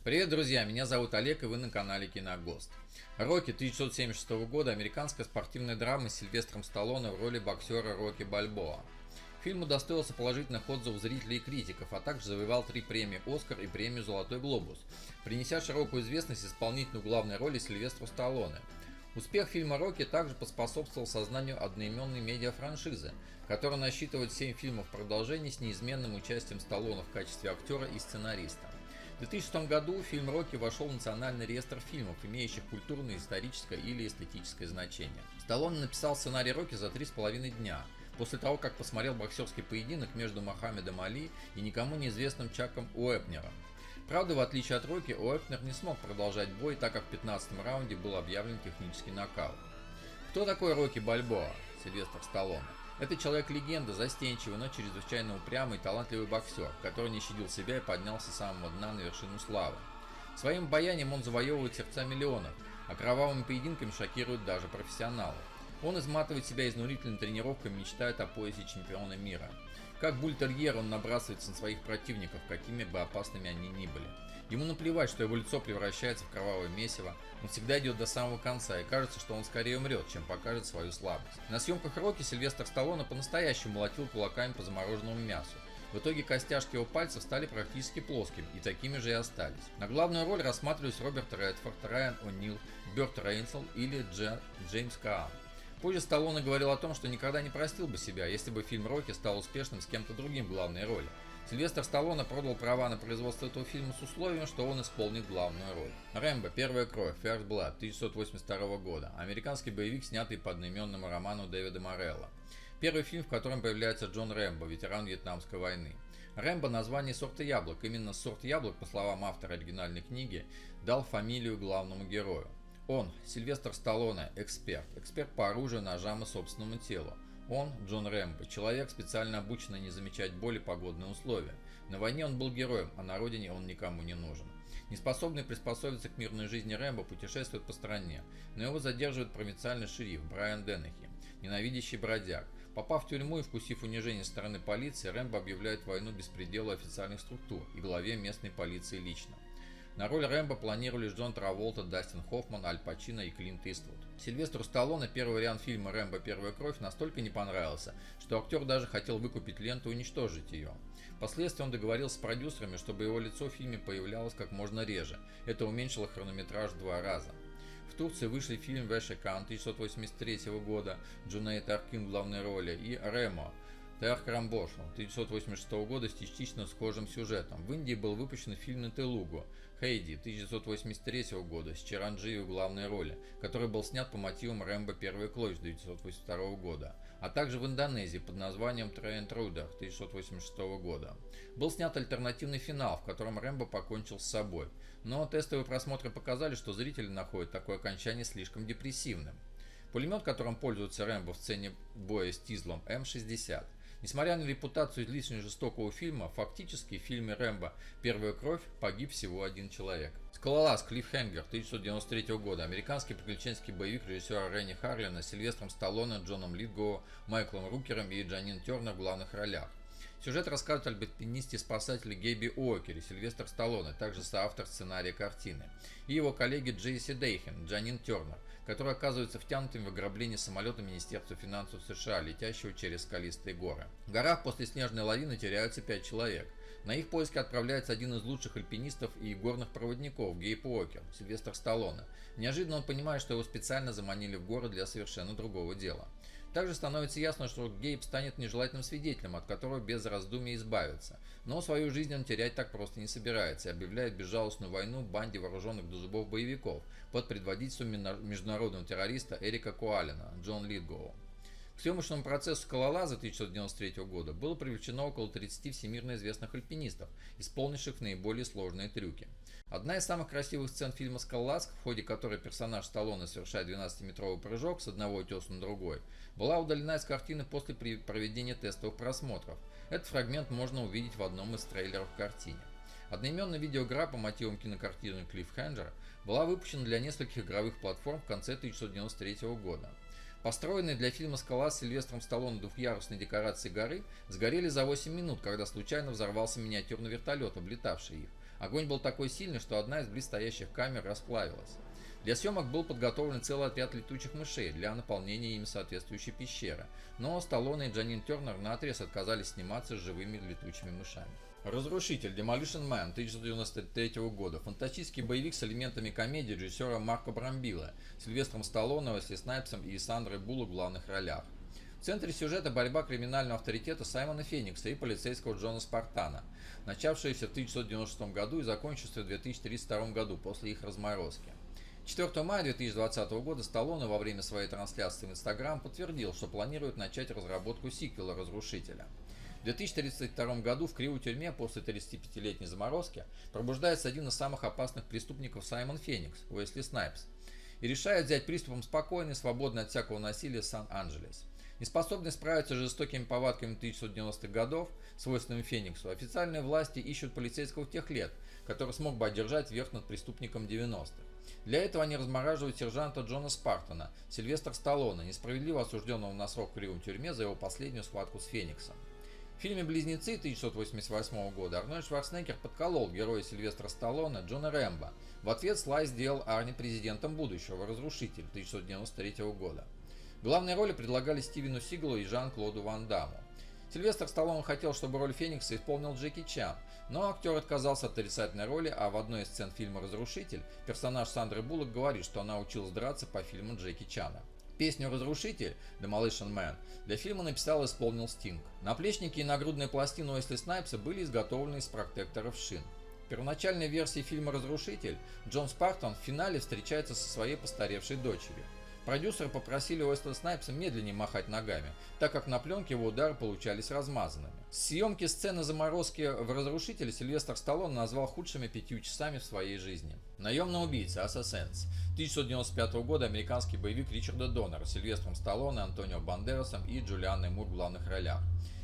Привет, друзья! Меня зовут Олег, и вы на канале Киногост. «Рокки» 1976 года – американская спортивная драма с Сильвестром Сталлоне в роли боксера Рокки Бальбоа. Фильм удостоился положительных отзывов зрителей и критиков, а также завоевал 3 премии «Оскар» и премию «Золотой глобус», принеся широкую известность исполнителю главной роли Сильвестру Сталлоне. Успех фильма «Рокки» также поспособствовал созданию одноименной медиафраншизы, которая насчитывает 7 фильмов продолжений с неизменным участием Сталлоне в качестве актера и сценариста. В 2006 году фильм «Рокки» вошел в Национальный реестр фильмов, имеющих культурное, историческое или эстетическое значение. Сталлоне написал сценарий «Рокки» за 3,5 дня, после того, как посмотрел боксерский поединок между Мохаммедом Али и никому неизвестным Чаком Уэпнером. Правда, в отличие от Рокки, Уэпнер не смог продолжать бой, так как в 15-м раунде был объявлен технический нокаут. Кто такой Рокки Бальбоа? Сильвестр Сталлоне. Это человек-легенда, застенчивый, но чрезвычайно упрямый и талантливый боксер, который не щадил себя и поднялся с самого дна на вершину славы. Своим обаянием он завоевывает сердца миллионов, а кровавыми поединками шокирует даже профессионалов. Он изматывает себя изнурительными тренировками и мечтает о поясе чемпиона мира. Как бультерьер он набрасывается на своих противников, какими бы опасными они ни были. Ему наплевать, что его лицо превращается в кровавое месиво, он всегда идет до самого конца, и кажется, что он скорее умрет, чем покажет свою слабость. На съемках «Рокки» Сильвестр Сталлоне по-настоящему молотил кулаками по замороженному мясу. В итоге костяшки его пальцев стали практически плоскими, и такими же и остались. На главную роль рассматривались Роберт Редфорд, Райан О'Нил, Бёрт Рейнсел или Джеймс Каан. Позже Сталлоне говорил о том, что никогда не простил бы себя, если бы фильм «Рокки» стал успешным с кем-то другим в главной роли. Сильвестр Сталлоне продал права на производство этого фильма с условием, что он исполнит главную роль. «Рэмбо. Первая кровь. First Blood» 1982 года. Американский боевик, снятый по одноименному роману Дэвида Морелло. Первый фильм, в котором появляется Джон Рэмбо, ветеран Вьетнамской войны. Рэмбо – название сорта яблок. Именно сорт яблок, по словам автора оригинальной книги, дал фамилию главному герою. Он, Сильвестр Сталлоне, эксперт по оружию, ножам и собственному телу. Он, Джон Рэмбо, человек, специально обученный не замечать боли погодные условия. На войне он был героем, а на родине он никому не нужен. Неспособный приспособиться к мирной жизни Рэмбо путешествует по стране, но его задерживает провинциальный шериф Брайан Деннехи, ненавидящий бродяг. Попав в тюрьму и вкусив унижение со стороны полиции, Рэмбо объявляет войну беспределу официальных структур и главе местной полиции лично. На роль Рэмбо планировались Джон Траволта, Дастин Хоффман, Аль Пачино и Клинт Иствуд. Сильвестру Сталлоне первый вариант фильма «Рэмбо. Первая кровь» настолько не понравился, что актер даже хотел выкупить ленту и уничтожить ее. Впоследствии он договорился с продюсерами, чтобы его лицо в фильме появлялось как можно реже. Это уменьшило хронометраж в 2 раза. В Турции вышли фильм «Вэшэ Кан» 1983 года, Джунейд Аркин в главной роли и «Ремо» Теах Рамбошу 1986 года с частично схожим сюжетом. В Индии был выпущен фильм «На Телугу» Хейди 1983 года с Чирандживи в главной роли, который был снят по мотивам «Рэмбо. Первая кровь» 1982 года, а также в Индонезии под названием «Трейн Трудах» 1986 года. Был снят альтернативный финал, в котором Рэмбо покончил с собой, но тестовые просмотры показали, что зрители находят такое окончание слишком депрессивным. Пулемет, которым пользуется Рэмбо в сцене боя с Тизлом, М-60. Несмотря на репутацию излишне жестокого фильма, фактически в фильме «Рэмбо. Первая кровь» погиб всего 1 человек. «Скалолаз. Клиффхенгер» 1993 года. Американский приключенческий боевик режиссера Ренни Харлина с Сильвестром Сталлоне, Джоном Литгоу, Майклом Рукером и Джанин Тернер в главных ролях. Сюжет рассказывает об альпинисте-спасателе Гэби Уокере, Сильвестр Сталлоне, также соавтор сценария картины, и его коллеге Джейси Дейхен, Джанин Тернер, который оказывается втянутым в ограбление самолета Министерства финансов США, летящего через скалистые горы. В горах после снежной лавины теряются 5 человек. На их поиски отправляется один из лучших альпинистов и горных проводников, Гейб Уокер, Сильвестр Сталлоне. Неожиданно он понимает, что его специально заманили в горы для совершенно другого дела. Также становится ясно, что Гейб станет нежелательным свидетелем, от которого без раздумий избавится. Но свою жизнь он терять так просто не собирается и объявляет безжалостную войну банде вооруженных до зубов боевиков под предводительством международного террориста Эрика Куалина, Джон Литгоу. К съемочному процессу «Скалолаза» 1993 года было привлечено около 30 всемирно известных альпинистов, исполнивших наиболее сложные трюки. Одна из самых красивых сцен фильма «Скалолаз», в ходе которой персонаж Сталлоне совершает 12-метровый прыжок с одного утеса на другой, была удалена из картины после проведения тестовых просмотров. Этот фрагмент можно увидеть в одном из трейлеров к картине. Одноименная видеоигра по мотивам кинокартины «Клиффхенгер» была выпущена для нескольких игровых платформ в конце 1993 года. Построенные для фильма «Скала» с Сильвестром Сталлоне двухъярусные декорации горы сгорели за 8 минут, когда случайно взорвался миниатюрный вертолет, облетавший их. Огонь был такой сильный, что одна из близстоящих камер расплавилась. Для съемок был подготовлен целый отряд летучих мышей для наполнения ими соответствующей пещеры, но Сталлоне и Джанин Тернер наотрез отказались сниматься с живыми летучими мышами. «Разрушитель» Demolition Man 1993 года. Фантастический боевик с элементами комедии режиссера Марко Брамбило, Сильвестром Сталлоне, Уэсли Снайпсом и Сандрой Буллок в главных ролях. В центре сюжета борьба криминального авторитета Саймона Феникса и полицейского Джона Спартана, начавшаяся в 1996 году и закончившаяся в 2032 году после их разморозки. 4 мая 2020 года Сталлоне во время своей трансляции в Instagram подтвердил, что планирует начать разработку сиквела «Разрушителя». В 2032 году в криотюрьме после 35-летней заморозки пробуждается один из самых опасных преступников Саймон Феникс, Уэсли Снайпс, и решает взять приступом спокойный, свободный от всякого насилия Сан-Анджелес. Неспособный справиться с жестокими повадками 1990-х годов, свойственными Фениксу, официальные власти ищут полицейского тех лет, который смог бы одержать верх над преступником 90-х. Для этого они размораживают сержанта Джона Спартана, Сильвестра Сталлоне, несправедливо осужденного на срок в криотюрьме за его последнюю схватку с Фениксом. В фильме «Близнецы» 1988 года Арнольд Шварценеггер подколол героя Сильвестра Сталлоне Джона Рэмбо. В ответ Слай сделал Арни президентом будущего, «Разрушитель» 1993 года. Главные роли предлагали Стивену Сигалу и Жан-Клоду Ван Дамму. Сильвестр Сталлоне хотел, чтобы роль Феникса исполнил Джеки Чан, но актер отказался от отрицательной роли, а в одной из сцен фильма «Разрушитель» персонаж Сандры Буллок говорит, что она училась драться по фильму Джеки Чана. Песню «Разрушитель» Demolition Man для фильма написал и исполнил Стинг. Наплечники и нагрудная пластина Уэсли Снайпса были изготовлены из протекторов шин. В первоначальной версии фильма «Разрушитель» Джон Спартан в финале встречается со своей постаревшей дочерью. Продюсеры попросили Уэсли Снайпса медленнее махать ногами, так как на пленке его удары получались размазанными. Съемки сцены заморозки в «Разрушителе» Сильвестр Сталлоне назвал худшими 5 часами в своей жизни. «Наемный убийца» Assassins 1995 года американский боевик Ричарда Доннера с Сильвестром Сталлоне, Антонио Бандерасом и Джулианной Мур в главных ролях.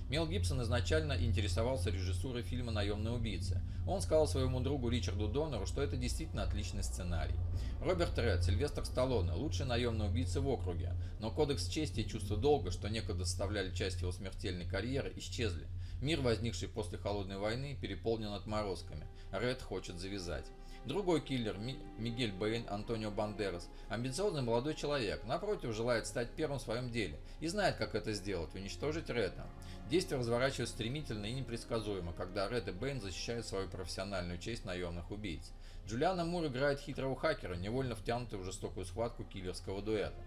Мел Гибсон изначально интересовался режиссурой фильма «Наемный убийца». Он сказал своему другу Ричарду Доннеру, что это действительно отличный сценарий. Роберт Редд, Сильвестр Сталлоне – лучший наемный убийца в округе, но кодекс чести и чувство долга, что некогда составляли часть его смертельной карьеры, исчезли. Мир, возникший после Холодной войны, переполнен отморозками. Редд хочет завязать. Другой киллер, Мигель Бэйн, Антонио Бандерас, амбициозный молодой человек, напротив, желает стать первым в своем деле и знает, как это сделать – уничтожить Редда. Действие разворачивается стремительно и непредсказуемо, когда Ред и Бэйн защищают свою профессиональную честь наемных убийц. Джулиана Мур играет хитрого хакера, невольно втянутого в жестокую схватку киллерского дуэта.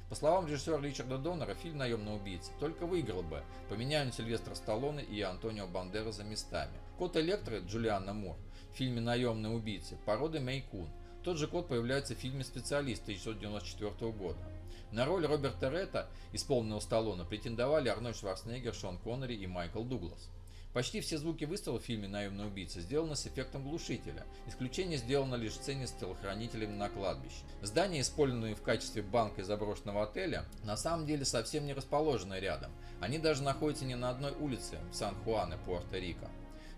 По словам режиссера Ричарда Доннера, фильм «Наемный убийца» только выиграл бы, поменяя Сильвестра Сталлоне и Антонио Бандераса местами. Кот Электры Джулиана Мур в фильме «Наемный убийца» породы Мэй Кун. Тот же кот появляется в фильме «Специалист» 1994 года. На роль Роберта Редда, исполненного Сталлоне, претендовали Арнольд Шварценеггер, Шон Коннери и Майкл Дуглас. Почти все звуки выстрела в фильме «Наемный убийца» сделаны с эффектом глушителя. Исключение сделано лишь в сцене с телохранителями на кладбище. Здания, использованные в качестве банка и заброшенного отеля, на самом деле совсем не расположены рядом. Они даже находятся не на одной улице в Сан-Хуане, Пуэрто-Рико.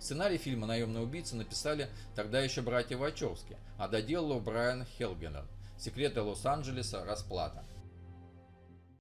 Сценарий фильма «Наемный убийца» написали тогда еще братья Вачовски, а доделал его Брайан Хелгенер. «Секреты Лос-Анджелеса. Расплата».